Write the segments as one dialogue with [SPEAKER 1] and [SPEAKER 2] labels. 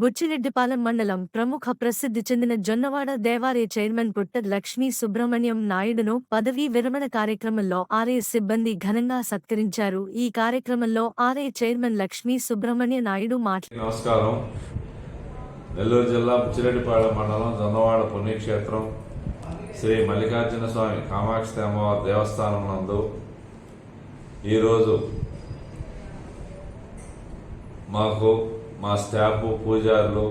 [SPEAKER 1] బుచ్చిరెడ్డిపాలెం మండలం ప్రముఖ ప్రసిద్ధి చెందిన జొన్నవాడ దేవాలయ చైర్మన్ పుట్ట లక్ష్మీ సుబ్రహ్మణ్యం నాయుడును పదవీ విరమణ కార్యక్రమంలో ఆలయ సిబ్బంది ఘనంగా సత్కరించారు. ఈ కార్యక్రమంలో ఆలయ చైర్మన్ లక్ష్మీ సుబ్రహ్మణ్య నాయుడు
[SPEAKER 2] నమస్కారం. నెల్లూరు జిల్లా బుచ్చిరెడ్డిపాలెం మండలం జొన్నవాడ పుణ్యక్షేత్రం శ్రీ మల్లికార్జున స్వామి కామాక్షి అమ్మవారి దేవస్థానం నందు ఈరోజు మాకు మా స్టాఫ్ పూజారులు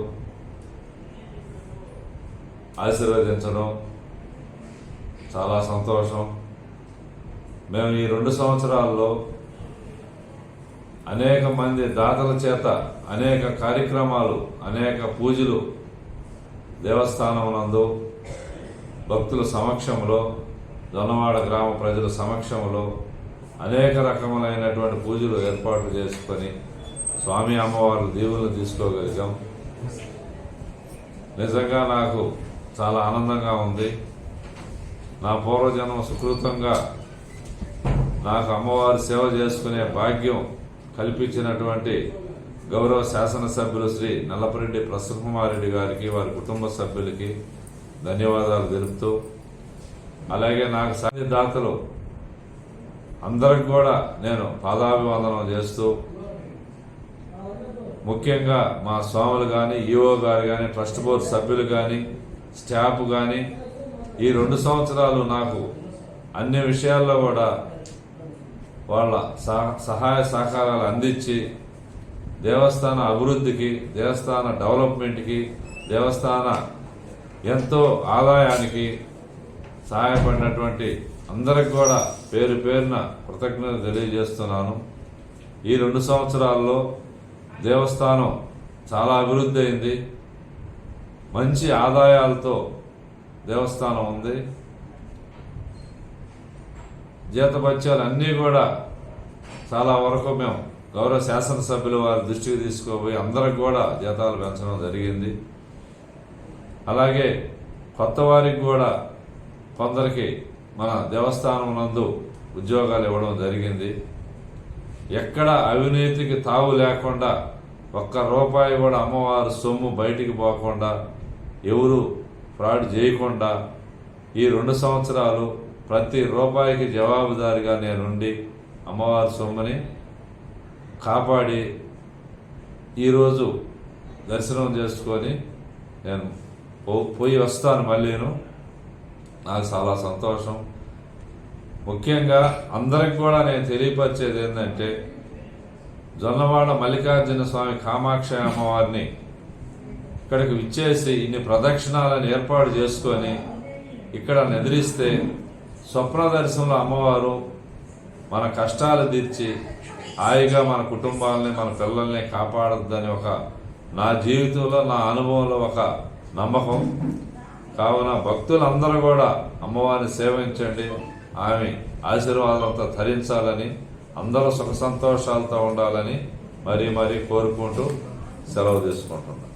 [SPEAKER 2] ఆశీర్వదించడం చాలా సంతోషం. మేము ఈ 2 సంవత్సరాల్లో అనేక మంది దాతల చేత అనేక కార్యక్రమాలు, అనేక పూజలు దేవస్థానం నందు భక్తుల సమక్షంలో, జొన్నవాడ గ్రామ ప్రజల సమక్షంలో అనేక రకములైనటువంటి పూజలు ఏర్పాటు చేసుకొని స్వామి అమ్మవారి దీవులను తీసుకోగలిగాం. నిజంగా నాకు చాలా ఆనందంగా ఉంది. నా పూర్వజన్మ సుకృతంగా నాకు అమ్మవారి సేవ చేసుకునే భాగ్యం కల్పించినటువంటి గౌరవ శాసనసభ్యులు శ్రీ నల్లపరెడ్డి ప్రసన్నకుమారెడ్డి గారికి, వారి కుటుంబ సభ్యులకి ధన్యవాదాలు తెలుపుతూ, అలాగే నాకు సాధిదాతలు అందరికి కూడా నేను పాదాభివందనం చేస్తూ, ముఖ్యంగా మా స్వాములు కానీ, ఈఓ గారు కానీ, ట్రస్ట్ బోర్డు సభ్యులు కానీ, స్టాఫ్ కానీ ఈ 2 సంవత్సరాలు నాకు అన్ని విషయాల్లో కూడా వాళ్ళ సహాయ సహకారాలు అందించి దేవస్థాన అభివృద్ధికి, దేవస్థాన డెవలప్మెంట్కి, దేవస్థాన ఎంతో ఆదాయానికి సహాయపడినటువంటి అందరికి కూడా పేరు పేరున కృతజ్ఞతలు తెలియజేస్తున్నాను. ఈ 2 సంవత్సరాల్లో దేవస్థానం చాలా అభివృద్ధి అయింది. మంచి ఆదాయాలతో దేవస్థానం ఉంది. జీతభత్యాలు అన్నీ కూడా చాలా వరకు మేము గౌరవ శాసనసభ్యులు వారి దృష్టికి తీసుకుపోయి అందరికి కూడా జీతాలు పెంచడం జరిగింది. అలాగే కొత్త వారికి కూడా కొందరికి మన దేవస్థానం నందు ఉద్యోగాలు ఇవ్వడం జరిగింది. ఎక్కడ అవినీతికి తావు లేకుండా, ఒక్క రూపాయి కూడా అమ్మవారి సొమ్ము బయటికి పోకుండా, ఎవరు ఫ్రాడ్ చేయకుండా ఈ 2 సంవత్సరాలు ప్రతి రూపాయికి జవాబుదారిగా నేనుండి అమ్మవారి సొమ్ముని కాపాడి ఈరోజు దర్శనం చేసుకొని నేను పోయి వస్తాను. మళ్ళీను నాకు చాలా సంతోషం. ముఖ్యంగా అందరికి కూడా నేను తెలియపరిచేది ఏంటంటే, జొన్నవాడ మల్లికార్జున స్వామి కామాక్షి అమ్మవారిని ఇక్కడికి విచ్చేసి ఇన్ని ప్రదక్షిణాలను ఏర్పాటు చేసుకొని ఇక్కడ నిద్రిస్తే స్వప్న దర్శనంలో అమ్మవారు మన కష్టాలు తీర్చి హాయిగా మన కుటుంబాలని, మన పిల్లల్ని కాపాడద్దని ఒక నా జీవితంలో, నా అనుభవంలో ఒక నమ్మకం. కావున భక్తులందరూ కూడా అమ్మవారిని సేవించండి, ఆమె ఆశీర్వాదంతో ధరించాలని, అందరూ సుఖ సంతోషాలతో ఉండాలని మరీ కోరుకుంటూ సెలవు తీసుకుంటున్నాను.